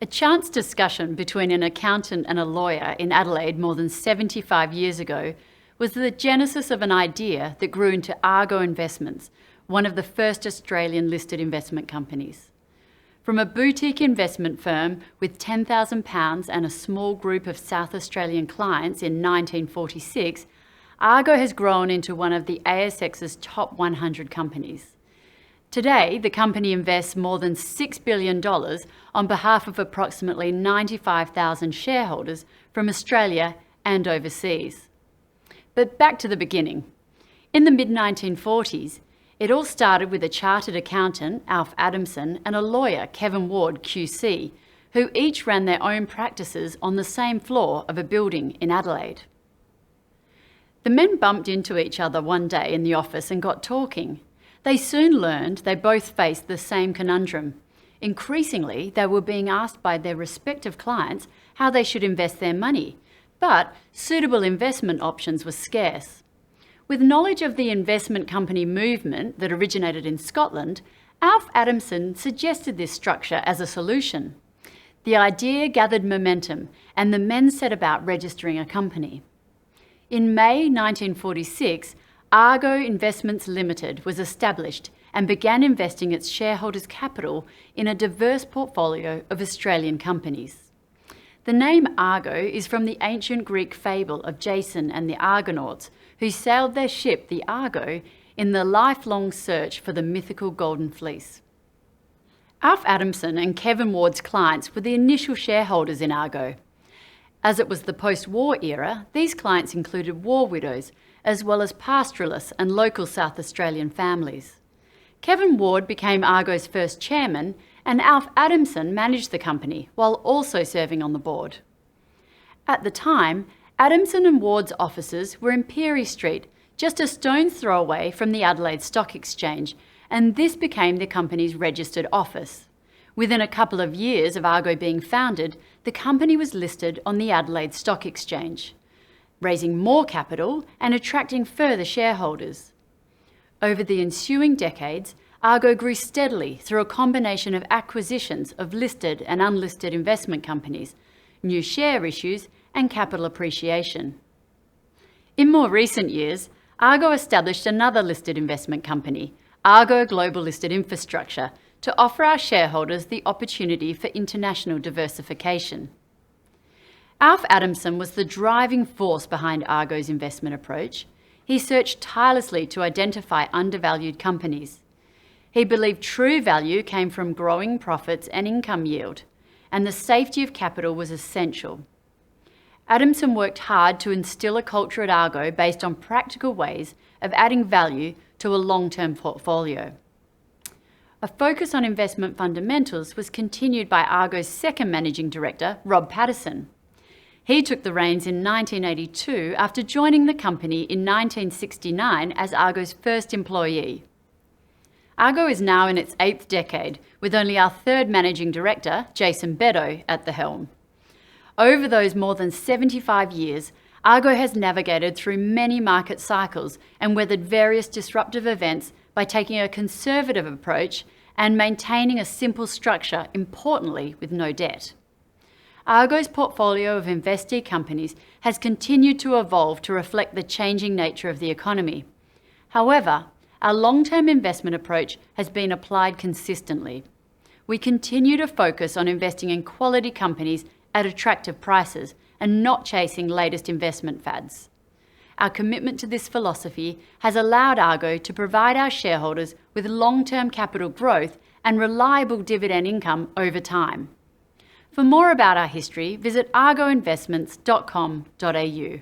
chance discussion between an accountant and a lawyer in Adelaide more than 75 years ago was the genesis of an idea that grew into Argo Investments, one of the first Australian listed investment companies. From a boutique investment firm with £10,000 and a small group of South Australian clients in 1946, Argo has grown into one of the ASX's top 100 companies. Today, the company invests more than $6 billion on behalf of approximately 95,000 shareholders from Australia and overseas. But back to the beginning. In the mid-1940s, it all started with a chartered accountant, Alf Adamson, and a lawyer, Kevin Ward QC, who each ran their own practices on the same floor of a building in Adelaide. The men bumped into each other one day in the office and got talking. They soon learned they both faced the same conundrum. Increasingly, they were being asked by their respective clients how they should invest their money, but suitable investment options were scarce. With knowledge of the investment company movement that originated in Scotland, Alf Adamson suggested this structure as a solution. The idea gathered momentum, and the men set about registering a company. In May 1946, Argo Investments Limited was established and began investing its shareholders' capital in a diverse portfolio of Australian companies. The name Argo is from the ancient Greek fable of Jason and the Argonauts, who sailed their ship, the Argo, in the lifelong search for the mythical Golden Fleece. Alf Adamson and Kevin Ward's clients were the initial shareholders in Argo. As it was the post-war era, these clients included war widows, as well as pastoralists and local South Australian families. Kevin Ward became Argo's first chairman, and Alf Adamson managed the company while also serving on the board. At the time, Adamson and Ward's offices were in Pirie Street, just a stone's throw away from the Adelaide Stock Exchange, and this became the company's registered office. Within a couple of years of Argo being founded, the company was listed on the Adelaide Stock Exchange, raising more capital and attracting further shareholders. Over the ensuing decades, Argo grew steadily through a combination of acquisitions of listed and unlisted investment companies, new share issues, and capital appreciation. In more recent years, Argo established another listed investment company, Argo Global Listed Infrastructure, to offer our shareholders the opportunity for international diversification. Alf Adamson was the driving force behind Argo's investment approach. He searched tirelessly to identify undervalued companies. He believed true value came from growing profits and income yield, and the safety of capital was essential. Adamson worked hard to instill a culture at Argo based on practical ways of adding value to a long-term portfolio. A focus on investment fundamentals was continued by Argo's second managing director, Rob Patterson. He took the reins in 1982 after joining the company in 1969 as Argo's first employee. Argo is now in its 8th decade, with only our third managing director, Jason Beddoe, at the helm. Over those more than 75 years, Argo has navigated through many market cycles and weathered various disruptive events by taking a conservative approach and maintaining a simple structure, importantly with no debt. Argo's portfolio of investee companies has continued to evolve to reflect the changing nature of the economy. However, our long-term investment approach has been applied consistently. We continue to focus on investing in quality companies at attractive prices and not chasing latest investment fads. Our commitment to this philosophy has allowed Argo to provide our shareholders with long-term capital growth and reliable dividend income over time. For more about our history, visit argoinvestments.com.au.